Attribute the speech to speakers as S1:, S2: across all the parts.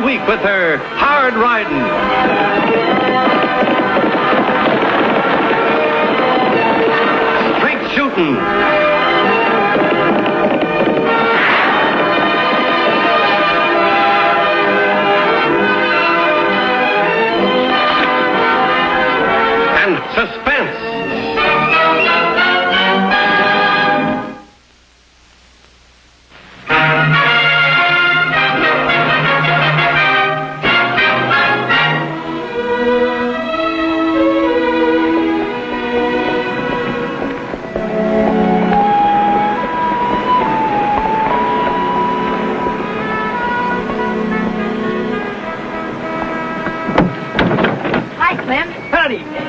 S1: week with her hard riding. Straight shooting. And suspense.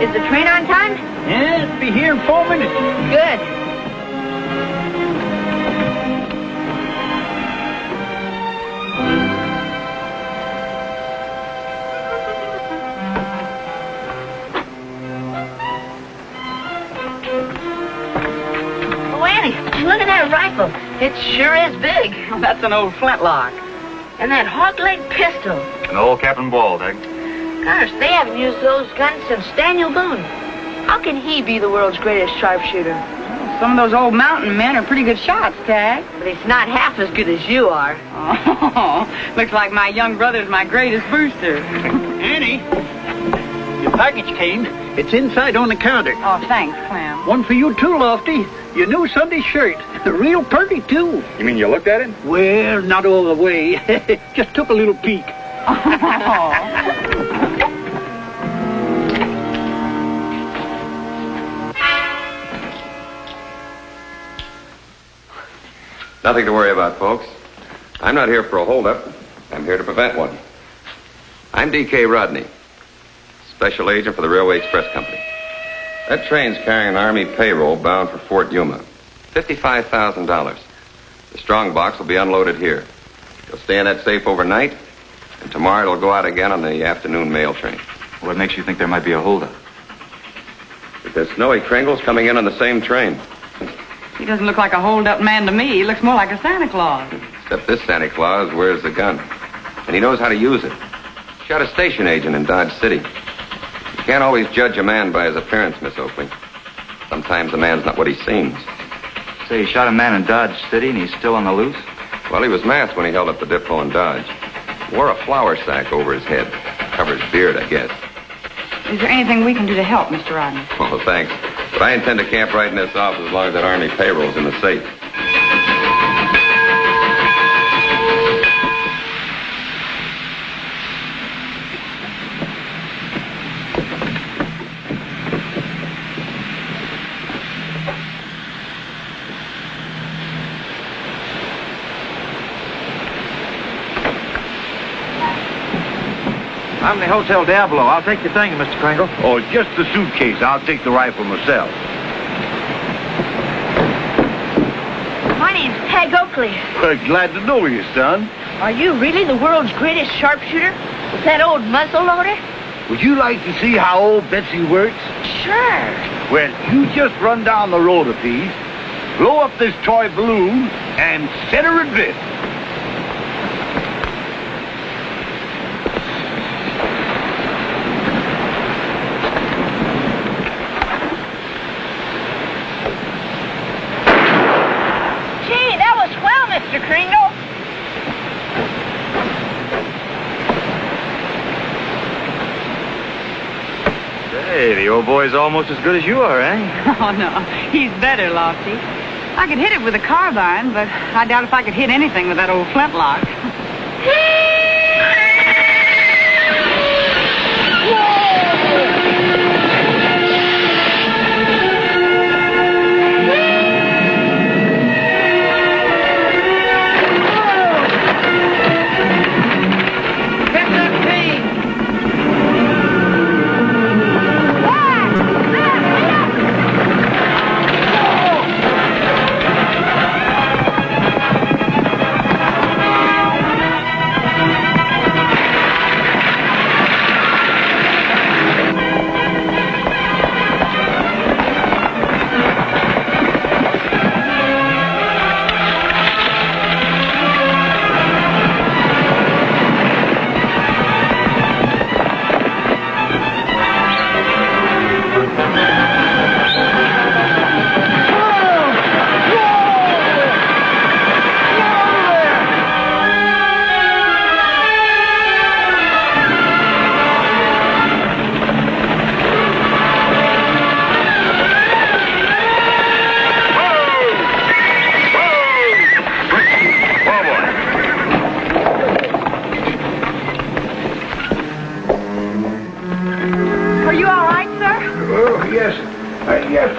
S2: Is the train on time?
S3: Yeah, it'll be here in 4 minutes.
S2: Good. Oh, Annie, look at that rifle. It sure is big.
S4: Oh, that's an old flintlock.
S2: And that hog-leg pistol.
S5: An old Captain Baldegg.
S2: Gosh, they haven't used those guns since Daniel Boone. How can he be the world's greatest sharpshooter?
S4: Well, some of those old mountain men are pretty good shots, Tag.
S2: But he's not half as good as you are.
S4: Oh, looks like my young brother's my greatest booster.
S3: Annie, your package came. It's inside on the counter.
S4: Oh, thanks, Clem.
S3: One for you too, Lofty. Your new Sunday shirt. Real pretty, too.
S5: You mean you looked at it?
S3: Well, not all the way. Just took a little peek.
S6: Nothing to worry about, folks. I'm not here for a holdup. I'm here to prevent one. I'm D.K. Rodney, special agent for the Railway Express Company. That train's carrying an Army payroll bound for Fort Yuma. $55,000. The strong box will be unloaded here. It'll stay in that safe overnight, and tomorrow it'll go out again on the afternoon mail train.
S5: What makes you think there might be a holdup?
S6: Because Snowy Kringle's coming in on the same train.
S4: He doesn't look like a hold-up man to me. He looks more like a Santa Claus.
S6: Except this Santa Claus wears the gun. And he knows how to use it. Shot a station agent in Dodge City. You can't always judge a man by his appearance, Miss Oakley. Sometimes a man's not what he seems.
S5: Say, he shot a man in Dodge City and he's still on the loose?
S6: Well, he was masked when he held up the depot in Dodge. Wore a flour sack over his head. Cover his beard, I guess.
S4: Is there anything we can do to help, Mr. Rodney?
S6: Oh, thanks. But I intend to camp right in this office as long as that Army payroll's in the safe.
S1: I'm the Hotel Diablo. I'll take your thing, Mr. Kringle.
S7: Oh, just the suitcase. I'll take the rifle myself.
S2: My name's Peg Oakley.
S7: Glad to know you, son.
S2: Are you really the world's greatest sharpshooter? With that old muzzle loader?
S7: Would you like to see how old Betsy works?
S2: Sure.
S7: Well, you just run down the road a piece, blow up this toy balloon, and set her adrift.
S2: Mr. Kringle.
S5: Hey, the old boy's almost as good as you are, eh?
S4: Oh, no. He's better, Lofty. I could hit it with a carbine, but I doubt if I could hit anything with that old flintlock.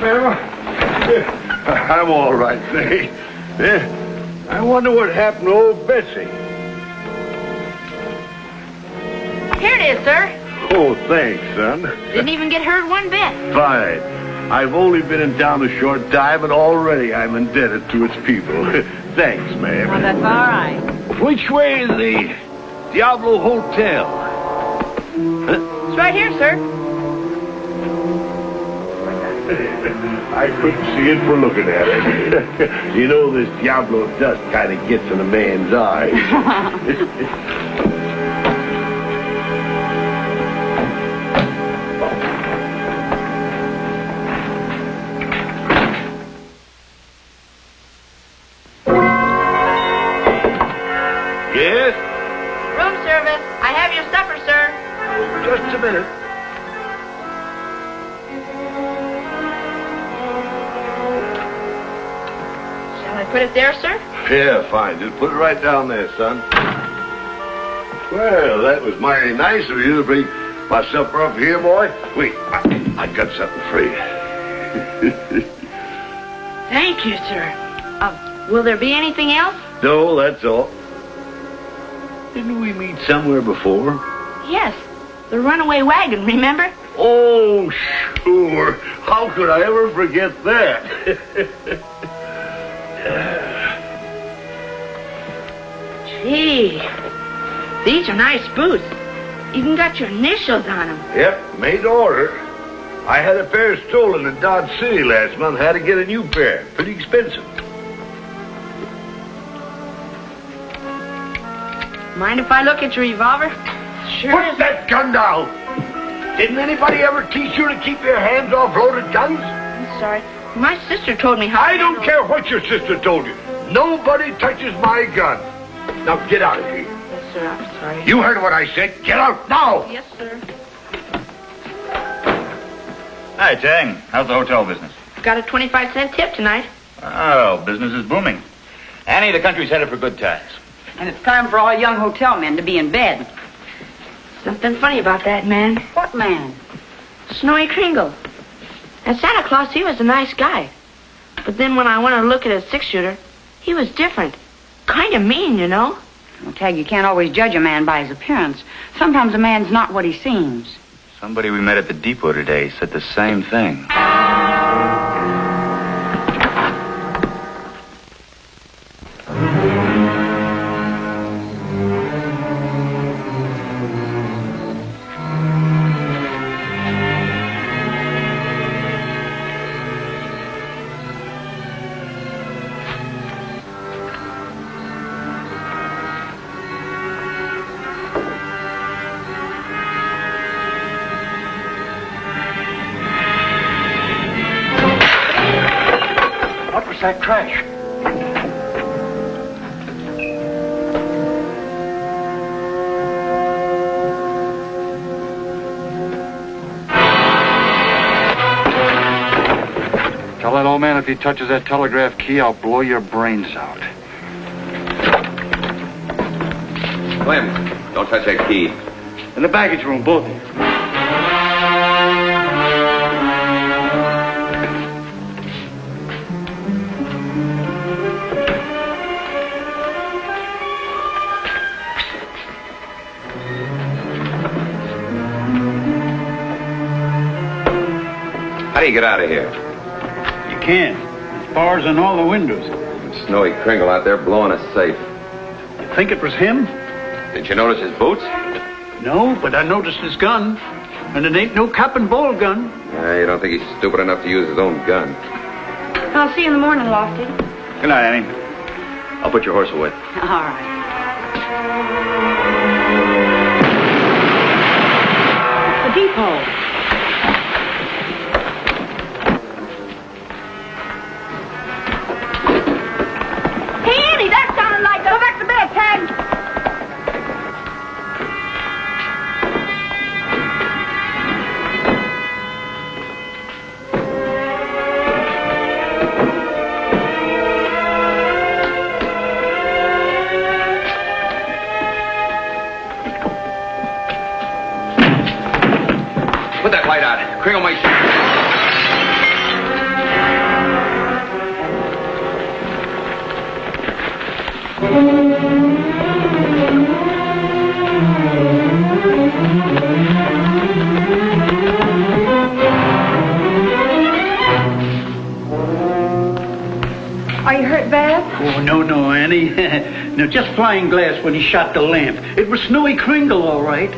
S7: Kringle? I'm all right, thanks. I wonder what happened to old Betsy.
S2: Here it is, sir.
S7: Oh, thanks, son.
S2: Didn't even get hurt one bit.
S7: Fine. I've only been in town a short time, and already I'm indebted to its people. Thanks, ma'am.
S4: Oh, that's all right.
S7: Which way is the Diablo Hotel?
S2: It's right here, sir.
S7: I couldn't see it for looking at it. You know, this Diablo dust kind of gets in a man's eyes. Yes?
S2: Room service. I have your supper, sir.
S7: Just a minute.
S2: Shall I put it there, sir?
S7: Yeah, fine. Just put it right down there, son. Well, that was mighty nice of you to bring my supper up here, boy. Wait, I got something for you.
S2: Thank you, sir. Will there be anything else?
S7: No, that's all. Didn't we meet somewhere before?
S2: Yes. The runaway wagon, remember?
S7: Oh, sure. How could I ever forget that?
S2: Gee. These are nice boots. Even got your initials on them.
S7: Yep, made to order. I had a pair stolen in Dodge City last month. Had to get a new pair. Pretty expensive.
S2: Mind if I look at your revolver? Sure.
S7: Put that gun down! Didn't anybody ever teach you to keep your hands off loaded guns?
S2: I'm sorry. My sister told me how
S7: I
S2: to
S7: don't
S2: handle-
S7: care what your sister told you. Nobody touches my gun. Now get out of here.
S2: Yes, sir. I'm sorry.
S7: You heard what I said. Get out now!
S2: Yes, sir.
S5: Hi, Tang. How's the hotel business?
S2: Got a 25-cent tip tonight.
S5: Oh, business is booming. Annie, the country's headed for good times.
S4: And it's time for all young hotel men to be in bed.
S2: Something funny about that man.
S4: What man?
S2: Snowy Kringle. And Santa Claus, he was a nice guy. But then when I went to look at his six-shooter, he was different. Kind of mean, you know.
S4: Well, Tag, you can't always judge a man by his appearance. Sometimes a man's not what he seems.
S5: Somebody we met at the depot today said the same thing.
S3: What was that crash?
S1: Tell that old man if he touches that telegraph key, I'll blow your brains out.
S6: Slim, don't touch that key.
S1: In the baggage room, both of you.
S6: How do you get out of here?
S3: You can't. There's bars on all the windows.
S6: Snowy Kringle out there blowing us safe.
S3: You think it was him?
S6: Did you notice his boots?
S3: No, but I noticed his gun. And it ain't no cap and ball gun.
S6: You don't think he's stupid enough to use his own gun?
S2: I'll see you in the morning, Lofty.
S5: Good night, Annie. I'll put your horse away.
S4: All right. The depot.
S2: Hey, Annie, that sounded like... Go back to bed, Tag.
S6: Put that light out. Kringle might shoot.
S4: Are you hurt bad?
S3: Oh, no, Annie. No, just flying glass when he shot the lamp. It was Snowy Kringle, all right.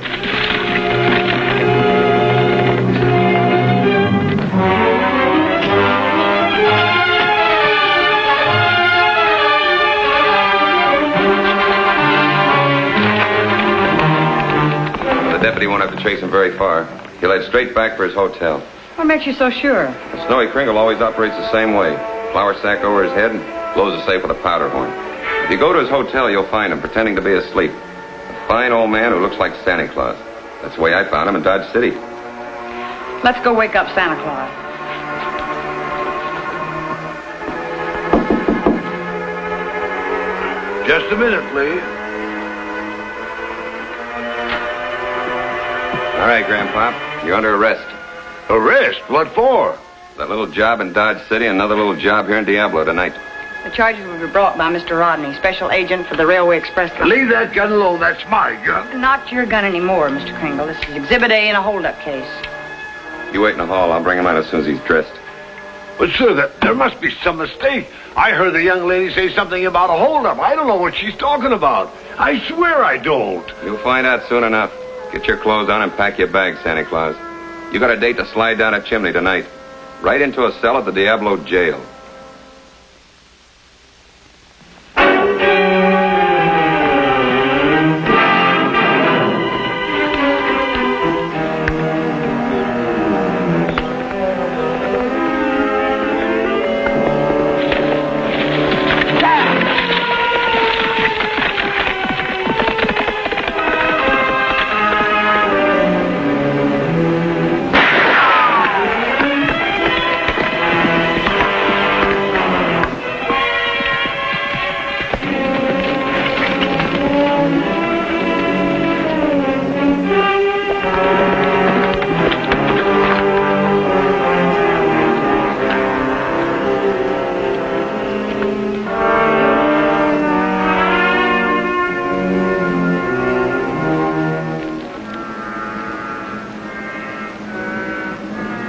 S6: The deputy won't have to chase him very far. He'll head straight back for his hotel.
S4: What makes you so sure?
S6: Snowy Kringle always operates the same way. Flour sack over his head and blows the safe with a powder horn. If you go to his hotel, you'll find him pretending to be asleep. A fine old man who looks like Santa Claus. That's the way I found him in Dodge City.
S4: Let's go wake up Santa Claus.
S7: Just a minute, please.
S6: All right, Grandpa. You're under arrest.
S7: Arrest? What for?
S6: That little job in Dodge City and another little job here in Diablo tonight.
S4: The charges will be brought by Mr. Rodney, special agent for the Railway Express Company.
S7: Leave that gun alone. That's my gun.
S4: Not your gun anymore, Mr. Kringle. This is Exhibit A in a holdup case.
S6: You wait in the hall. I'll bring him out as soon as he's dressed.
S7: But, sir, there must be some mistake. I heard the young lady say something about a holdup. I don't know what she's talking about. I swear I don't.
S6: You'll find out soon enough. Get your clothes on and pack your bags, Santa Claus. You got a date to slide down a chimney tonight. Right into a cell at the Diablo jail.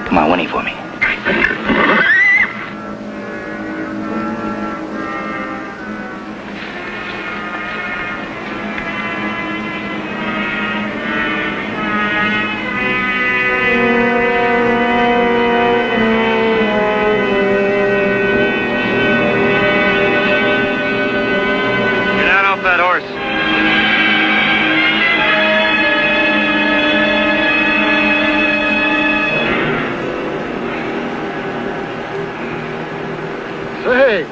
S3: Come on, Winnie for me.
S5: Get out off that horse.
S1: Say,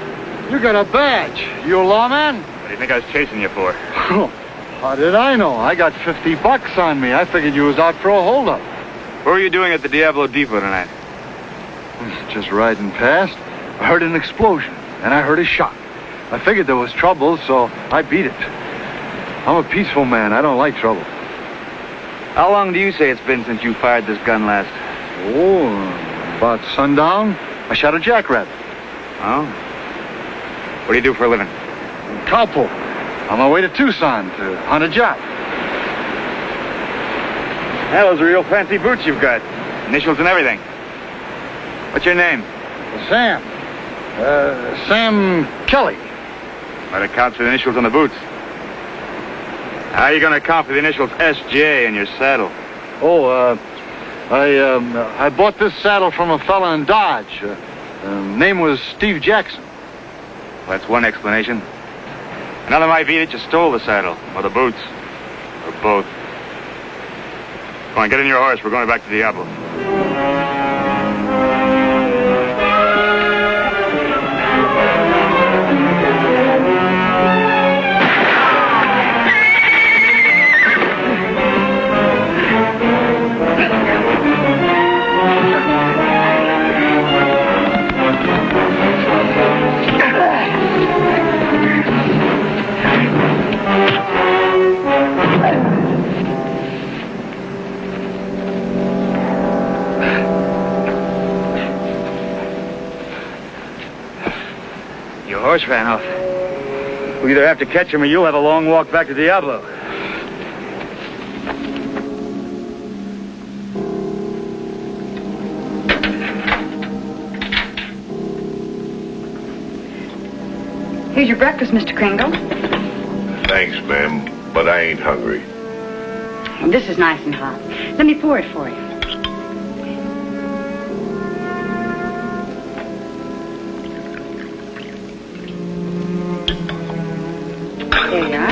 S1: you got a badge. You a lawman?
S5: What do you think I was chasing you for?
S1: How did I know? I got $50 on me. I figured you was out for a holdup.
S5: What were you doing at the Diablo Depot tonight?
S1: Just riding past. I heard an explosion, and I heard a shot. I figured there was trouble, so I beat it. I'm a peaceful man. I don't like trouble.
S5: How long do you say it's been since you fired this gun last?
S1: Oh, about sundown, I shot a jackrabbit.
S5: Oh? What do you do for a living?
S1: Cowpoke. On my way to Tucson to hunt a job.
S5: Yeah, those are real fancy boots you've got. Initials and everything. What's your name?
S1: Sam. Sam Kelly.
S5: Might account for the initials on the boots. How are you going to account for the initials S.J. in your saddle?
S1: Oh, I bought this saddle from a fella in Dodge. Name was Steve Jackson.
S5: Well, that's one explanation. Another might be that you stole the saddle, or the boots, or both. Come on, get in your horse. We're going back to Diablo. Your horse ran off. We'll either have to catch him or you'll have a long walk back to Diablo.
S4: Here's your breakfast, Mr. Kringle.
S7: Thanks, ma'am, but I ain't hungry.
S4: Oh, this is nice and hot. Let me pour it for you. There you are.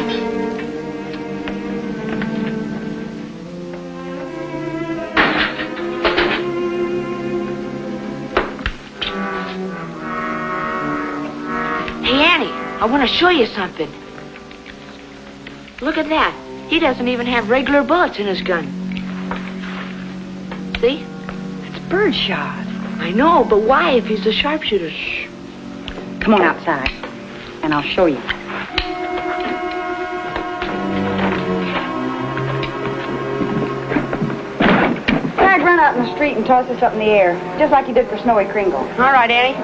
S2: Hey, Annie, I want to show you something. Look at that. He doesn't even have regular bullets in his gun. See?
S4: It's birdshot.
S2: I know, but why if he's a sharpshooter?
S4: Shh. Come on outside, and I'll show you. Tag, run out in the street and toss this up in the air, just like you did for Snowy Kringle.
S2: All right, Annie.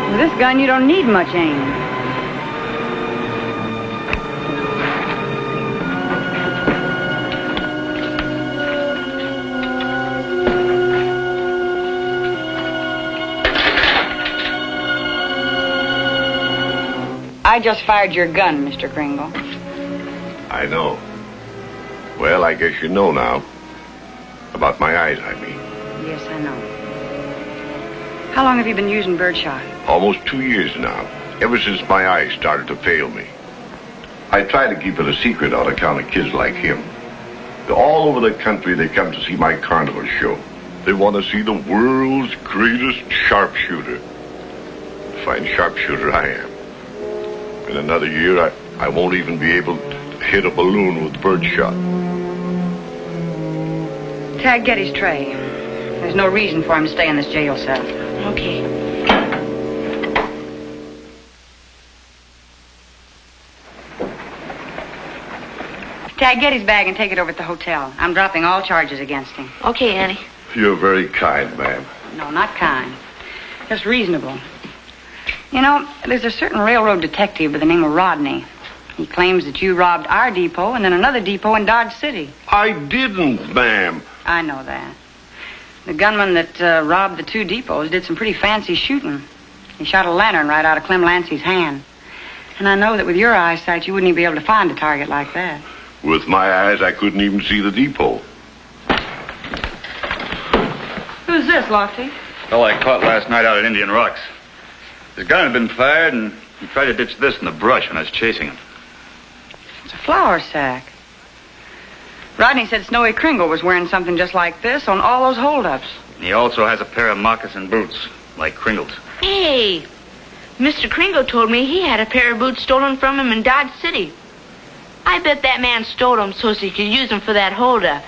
S4: With this gun, you don't need much aim. I just fired your gun, Mr. Kringle.
S7: I know. Well, I guess you know now. About my eyes, I mean.
S4: Yes, I know. How long have you been using birdshot?
S7: Almost 2 years now. Ever since my eyes started to fail me. I try to keep it a secret on account of kids like him. All over the country, they come to see my carnival show. They want to see the world's greatest sharpshooter. Fine sharpshooter I am. In another year, I won't even be able to hit a balloon with birdshot.
S4: Tag, get his tray. There's no reason for him to stay in this jail cell.
S2: Okay.
S4: Tag, get his bag and take it over to the hotel. I'm dropping all charges against him.
S2: Okay, Annie.
S7: You're very kind, ma'am.
S4: No, not kind. Just reasonable. You know, there's a certain railroad detective by the name of Rodney. He claims that you robbed our depot and then another depot in Dodge City.
S7: I didn't, ma'am.
S4: I know that. The gunman that robbed the two depots did some pretty fancy shooting. He shot a lantern right out of Clem Lancey's hand. And I know that with your eyesight, you wouldn't even be able to find a target like that.
S7: With my eyes, I couldn't even see the depot.
S4: Who's this, Lofty?
S5: Fellow I caught last night out at Indian Rocks. His gun had been fired, and he tried to ditch this in the brush when I was chasing him.
S4: It's a flour sack. Rodney said Snowy Kringle was wearing something just like this on all those holdups.
S5: He also has a pair of moccasin boots, like Kringle's.
S2: Hey, Mr. Kringle told me he had a pair of boots stolen from him in Dodge City. I bet that man stole them so he could use them for that holdup.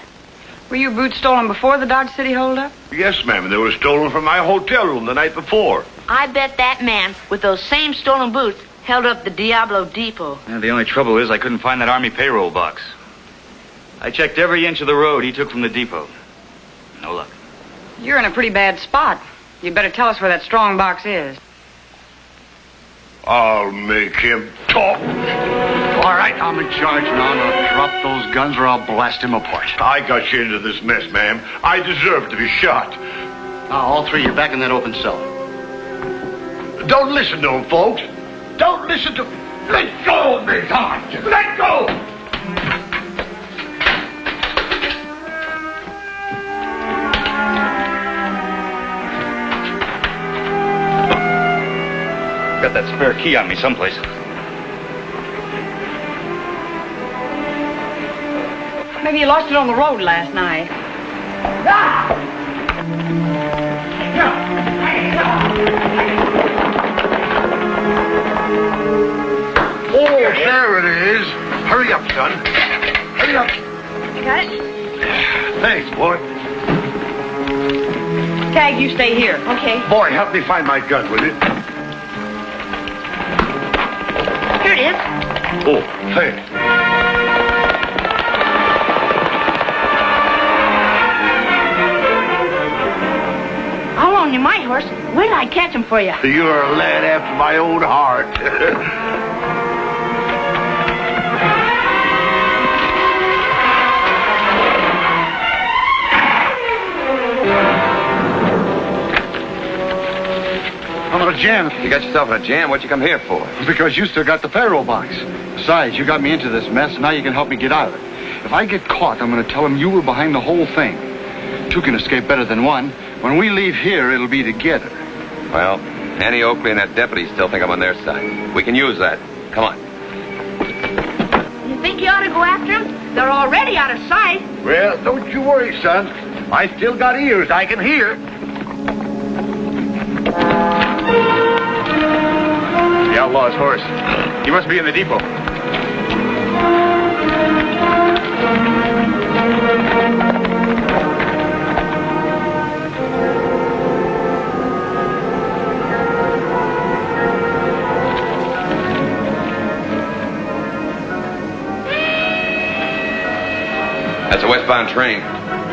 S4: Were your boots stolen before the Dodge City holdup?
S7: Yes, ma'am, and they were stolen from my hotel room the night before.
S2: I bet that man, with those same stolen boots, held up the Diablo Depot.
S5: Yeah, the only trouble is I couldn't find that Army payroll box. I checked every inch of the road he took from the depot. No luck.
S4: You're in a pretty bad spot. You'd better tell us where that strong box is.
S7: I'll make him talk.
S8: All right, I'm in charge now. Now drop those guns or I'll blast him apart.
S7: I got you into this mess, ma'am. I deserve to be shot.
S8: Now, all three, you're back in that open cell.
S7: Don't listen to him, folks. Don't listen to... Let go of me, Tom. Let go!
S5: Got that spare key on me someplace.
S4: Maybe you lost it on the road last night.
S7: Oh, there it is. Hurry up, son. Hurry up.
S4: Got it?
S7: Thanks, boy.
S4: Tag, you stay here.
S2: Okay.
S7: Boy, help me find my gun, will you?
S2: Here it is.
S7: Oh, thanks.
S2: I'll loan you my horse. Wait till I catch him for you.
S7: You're a lad after my own heart.
S1: I'm in a jam.
S6: You got yourself in a jam. What'd you come here for?
S1: Because you still got the payroll box. Besides, you got me into this mess, and now you can help me get out of it. If I get caught, I'm going to tell them you were behind the whole thing. Two can escape better than one. When we leave here, it'll be together.
S6: Well, Annie Oakley and that deputy still think I'm on their side. We can use that. Come on.
S2: You think you ought to go after him? They're already out of sight.
S7: Well, don't you worry, son. I still got ears. I can hear.
S5: The outlaw's horse. He must be in the depot.
S6: That's a westbound train.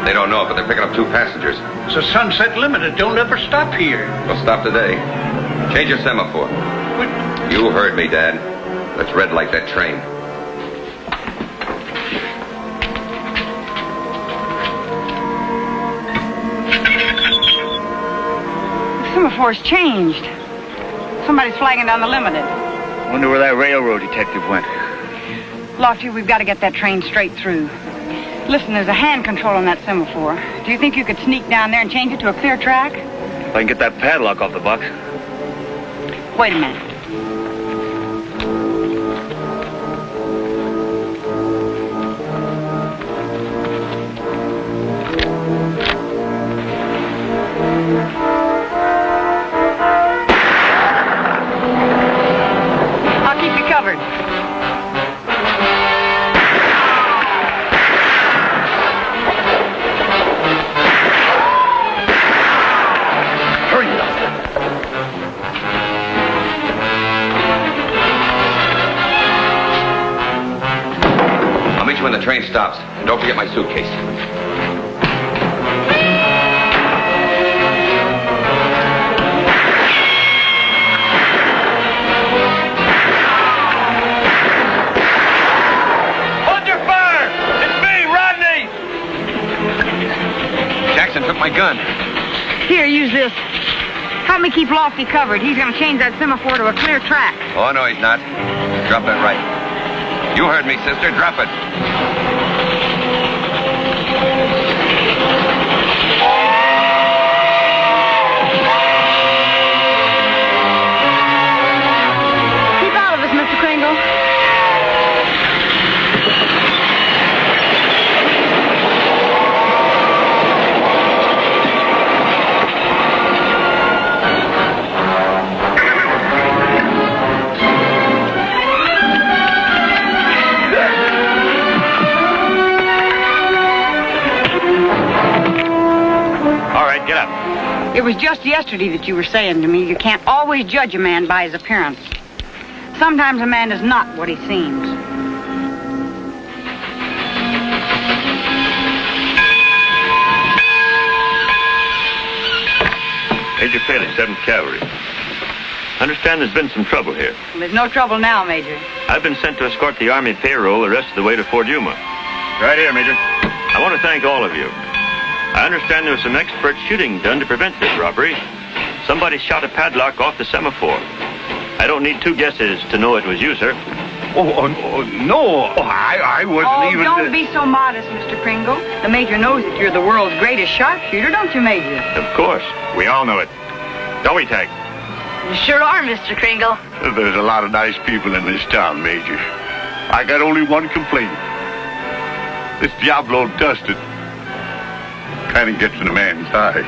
S6: They don't know it, but they're picking up 2 passengers.
S3: It's a Sunset Limited. Don't ever stop here.
S6: We'll stop today. Change your semaphore. You heard me, Dad. Let's red light that train.
S4: The semaphore's changed. Somebody's flagging down the Limited.
S5: Wonder where that railroad detective went.
S4: Lofty, we've got to get that train straight through. Listen, there's a hand control on that semaphore. Do you think you could sneak down there and change it to a clear track?
S5: If I can get that padlock off the box.
S4: Wait a minute. I'll keep you covered.
S6: I'll meet you when the train stops. And don't forget my suitcase.
S5: Hold your fire! It's me, Rodney!
S6: Jackson took my gun.
S4: Here, use this. Help me keep Lofty covered. He's going to change that semaphore to a clear track.
S6: Oh, no, he's not. Drop that right. You heard me, sister. Drop it.
S4: Keep out of this, Mr. Kringle.
S5: All right, get up.
S4: It was just yesterday that you were saying to me you can't always judge a man by his appearance. Sometimes a man is not what he seems.
S5: Major Paley, 7th Cavalry. Understand there's been some trouble here.
S4: Well, there's no trouble now, Major.
S5: I've been sent to escort the Army payroll the rest of the way to Fort Yuma. Right here, Major. I want to thank all of you. I understand there was some expert shooting done to prevent this robbery. Somebody shot a padlock off the semaphore. I don't need 2 guesses to know it was you, sir.
S7: No. I wasn't even...
S4: Don't be so modest, Mr. Kringle. The Major knows that you're the world's greatest sharpshooter, don't you, Major?
S5: Of course. We all know it. Don't we, Tag?
S2: You sure are, Mr. Kringle.
S7: There's a lot of nice people in this town, Major. I got only one complaint. This Diablo dusted kind of gets in a man's eyes.